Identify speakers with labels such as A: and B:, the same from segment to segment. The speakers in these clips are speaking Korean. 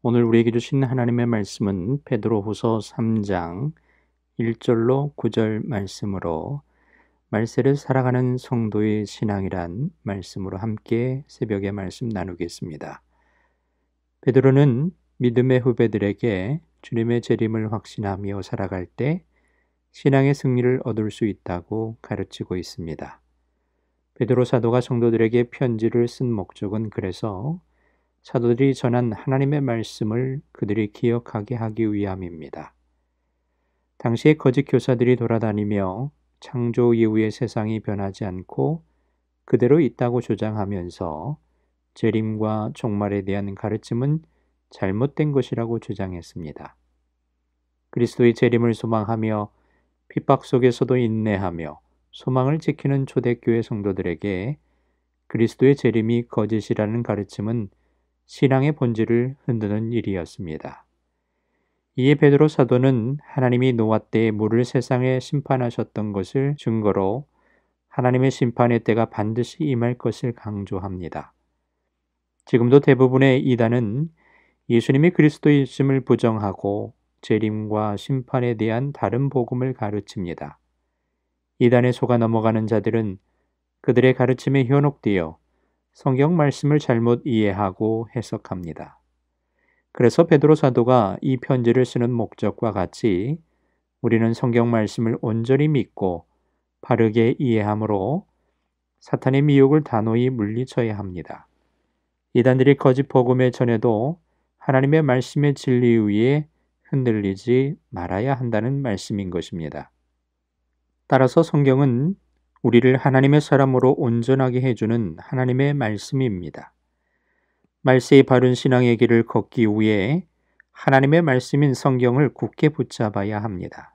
A: 오늘 우리에게 주신 하나님의 말씀은 베드로후서 3장 1절로 9절 말씀으로 말세를 살아가는 성도의 신앙이란 말씀으로 함께 새벽에 말씀 나누겠습니다. 베드로는 믿음의 후배들에게 주님의 재림을 확신하며 살아갈 때 신앙의 승리를 얻을 수 있다고 가르치고 있습니다. 베드로 사도가 성도들에게 편지를 쓴 목적은 그래서 사도들이 전한 하나님의 말씀을 그들이 기억하게 하기 위함입니다. 당시에 거짓 교사들이 돌아다니며 창조 이후의 세상이 변하지 않고 그대로 있다고 주장하면서 재림과 종말에 대한 가르침은 잘못된 것이라고 주장했습니다. 그리스도의 재림을 소망하며 핍박 속에서도 인내하며 소망을 지키는 초대교회 성도들에게 그리스도의 재림이 거짓이라는 가르침은 신앙의 본질을 흔드는 일이었습니다. 이에 베드로 사도는 하나님이 노아 때에 물을 세상에 심판하셨던 것을 증거로 하나님의 심판의 때가 반드시 임할 것을 강조합니다. 지금도 대부분의 이단은 예수님이 그리스도이심을 부정하고 재림과 심판에 대한 다른 복음을 가르칩니다. 이단에 속아 넘어가는 자들은 그들의 가르침에 현혹되어 성경 말씀을 잘못 이해하고 해석합니다. 그래서 베드로 사도가 이 편지를 쓰는 목적과 같이 우리는 성경 말씀을 온전히 믿고 바르게 이해함으로 사탄의 미혹을 단호히 물리쳐야 합니다. 이단들이 거짓 복음에 전해도 하나님의 말씀의 진리 위에 흔들리지 말아야 한다는 말씀인 것입니다. 따라서 성경은 우리를 하나님의 사람으로 온전하게 해주는 하나님의 말씀입니다. 말세의 바른 신앙의 길을 걷기 위해 하나님의 말씀인 성경을 굳게 붙잡아야 합니다.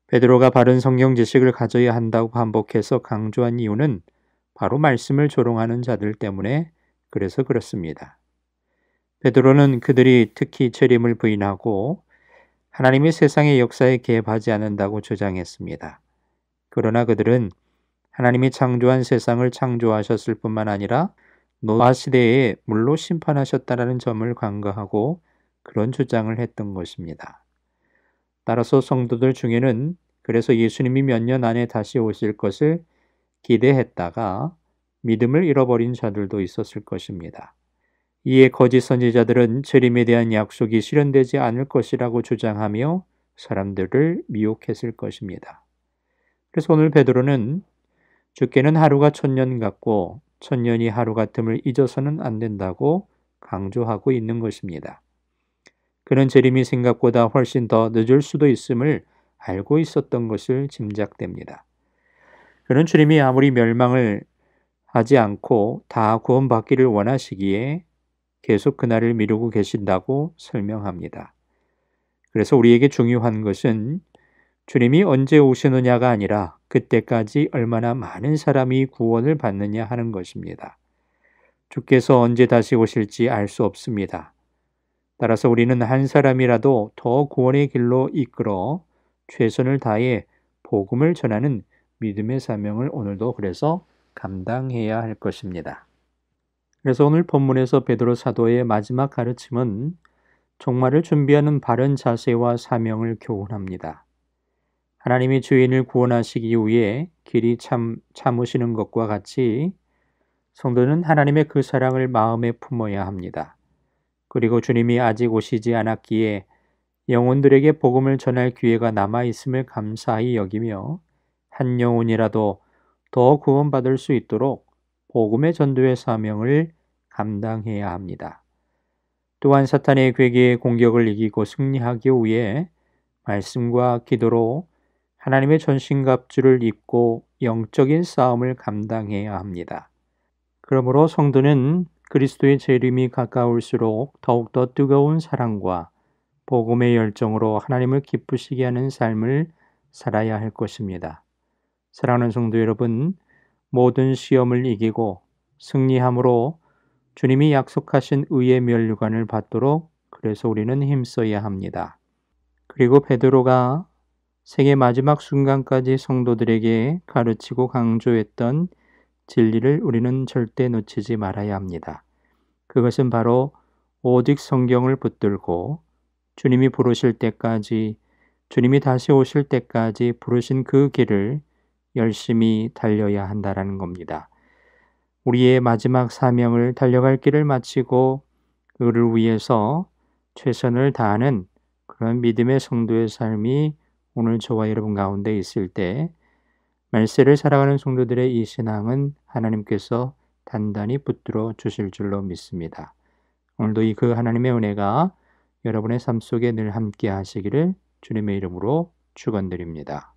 A: 베드로가 바른 성경 지식을 가져야 한다고 반복해서 강조한 이유는 바로 말씀을 조롱하는 자들 때문에 그래서 그렇습니다. 베드로는 그들이 특히 재림을 부인하고 하나님이 세상의 역사에 개입하지 않는다고 주장했습니다. 그러나 그들은 하나님이 창조한 세상을 창조하셨을 뿐만 아니라 노아 시대에 물로 심판하셨다라는 점을 간과하고 그런 주장을 했던 것입니다. 따라서 성도들 중에는 그래서 예수님이 몇 년 안에 다시 오실 것을 기대했다가 믿음을 잃어버린 자들도 있었을 것입니다. 이에 거짓 선지자들은 재림에 대한 약속이 실현되지 않을 것이라고 주장하며 사람들을 미혹했을 것입니다. 그래서 오늘 베드로는 주께는 하루가 천년 같고 천년이 하루 같음을 잊어서는 안 된다고 강조하고 있는 것입니다. 그는 재림이 생각보다 훨씬 더 늦을 수도 있음을 알고 있었던 것을 짐작됩니다. 그는 주님이 아무리 멸망을 하지 않고 다 구원받기를 원하시기에 계속 그날을 미루고 계신다고 설명합니다. 그래서 우리에게 중요한 것은 주님이 언제 오시느냐가 아니라 그때까지 얼마나 많은 사람이 구원을 받느냐 하는 것입니다. 주께서 언제 다시 오실지 알 수 없습니다. 따라서 우리는 한 사람이라도 더 구원의 길로 이끌어 최선을 다해 복음을 전하는 믿음의 사명을 오늘도 그래서 감당해야 할 것입니다. 그래서 오늘 본문에서 베드로 사도의 마지막 가르침은 종말을 준비하는 바른 자세와 사명을 교훈합니다. 하나님이 죄인을 구원하시기 위해 길이 참으시는 것과 같이 성도는 하나님의 그 사랑을 마음에 품어야 합니다. 그리고 주님이 아직 오시지 않았기에 영혼들에게 복음을 전할 기회가 남아있음을 감사히 여기며 한 영혼이라도 더 구원받을 수 있도록 복음의 전도의 사명을 감당해야 합니다. 또한 사탄의 괴계의 공격을 이기고 승리하기 위해 말씀과 기도로 하나님의 전신갑주를 입고 영적인 싸움을 감당해야 합니다. 그러므로 성도는 그리스도의 재림이 가까울수록 더욱더 뜨거운 사랑과 복음의 열정으로 하나님을 기쁘시게 하는 삶을 살아야 할 것입니다. 사랑하는 성도 여러분, 모든 시험을 이기고 승리함으로 주님이 약속하신 의의 면류관을 받도록 그래서 우리는 힘써야 합니다. 그리고 베드로가 생의 마지막 순간까지 성도들에게 가르치고 강조했던 진리를 우리는 절대 놓치지 말아야 합니다. 그것은 바로 오직 성경을 붙들고 주님이 부르실 때까지, 주님이 다시 오실 때까지 부르신 그 길을 열심히 달려야 한다라는 겁니다. 우리의 마지막 사명을 달려갈 길을 마치고 그를 위해서 최선을 다하는 그런 믿음의 성도의 삶이 오늘 저와 여러분 가운데 있을 때 말세를 살아가는 성도들의 이 신앙은 하나님께서 단단히 붙들어 주실 줄로 믿습니다. 오늘도 이 그 하나님의 은혜가 여러분의 삶 속에 늘 함께 하시기를 주님의 이름으로 축원드립니다.